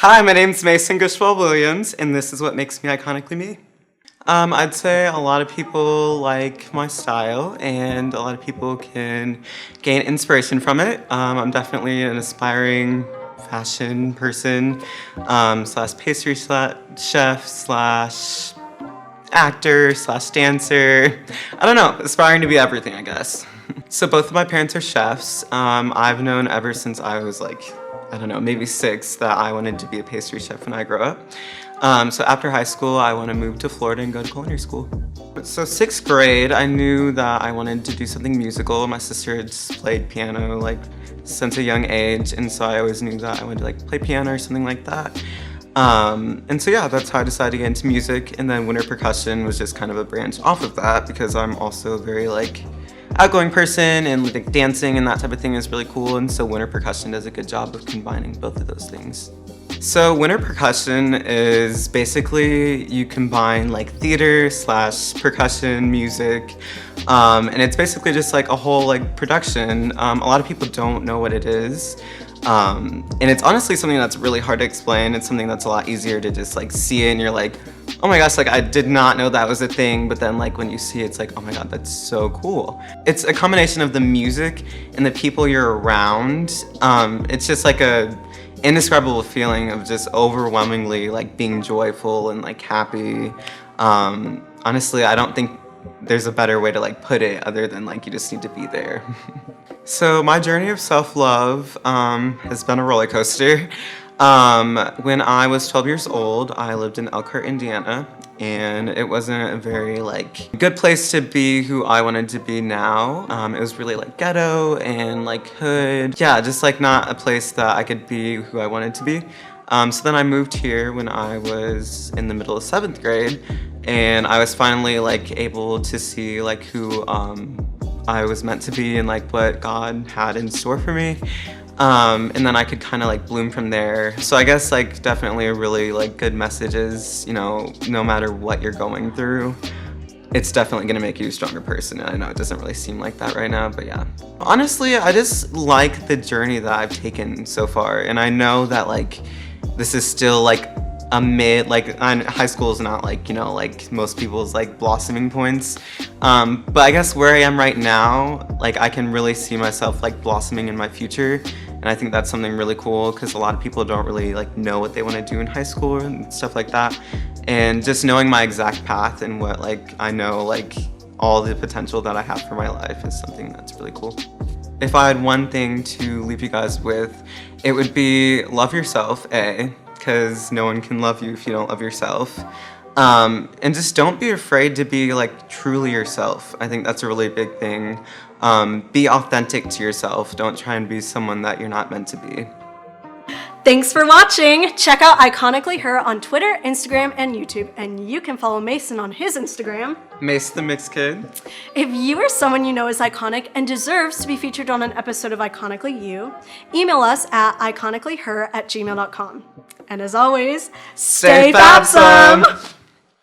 Hi, my name's Mason Gushwell Williams, and this is what makes me iconically me. I'd say a lot of people like my style, and a lot of people can gain inspiration from it. I'm definitely an aspiring fashion person, slash pastry chef, slash actor, slash dancer. I don't know, aspiring to be everything, I guess. So both of my parents are chefs. I've known ever since I was I don't know, maybe 6, that I wanted to be a pastry chef when I grow up. So after high school, I want to move to Florida and go to culinary school. So 6th grade, I knew that I wanted to do something musical. My sister had played piano since a young age, and so I always knew that I wanted to play piano or something like that. And so yeah, that's how I decided to get into music, and then winter percussion was just kind of a branch off of that because I'm also a very outgoing person, and dancing and that type of thing is really cool, and so winter percussion does a good job of combining both of those things. So winter percussion is basically you combine theater slash percussion music, and it's basically just a whole production. A lot of people don't know what it is. And it's honestly something that's really hard to explain. It's something that's a lot easier to just see it and you're oh my gosh, I did not know that was a thing. But then when you see it, it's oh my God, that's so cool. It's a combination of the music and the people you're around. It's just a indescribable feeling of just overwhelmingly being joyful and happy. Honestly, I don't think there's a better way to put it other than you just need to be there. So my journey of self-love has been a roller coaster. When I was 12 years old, I lived in Elkhart, Indiana, and it wasn't a very good place to be who I wanted to be now. It was really ghetto and hood. Yeah, just not a place that I could be who I wanted to be. So then I moved here when I was in the middle of 7th grade, and I was finally able to see who I was meant to be and what God had in store for me. And then I could kind of bloom from there. So I guess definitely a really good message is, no matter what you're going through, it's definitely gonna make you a stronger person. And I know it doesn't really seem like that right now, but yeah. Honestly, I just like the journey that I've taken so far. And I know that this is still a mid, high school is not most people's blossoming points. But I guess where I am right now, I can really see myself blossoming in my future. And I think that's something really cool because a lot of people don't really know what they want to do in high school and stuff like that. And just knowing my exact path and what I know all the potential that I have for my life is something that's really cool. If I had one thing to leave you guys with, it would be love yourself, because no one can love you if you don't love yourself. And just don't be afraid to be truly yourself. I think that's a really big thing. Be authentic to yourself. Don't try and be someone that you're not meant to be. Thanks for watching. Check out Iconically Her on Twitter, Instagram, and YouTube. And you can follow Mason on his Instagram, Mace the Mixed Kid. If you or someone you know is iconic and deserves to be featured on an episode of Iconically You, email us at iconicallyher@gmail.com. And as always, stay fabsome!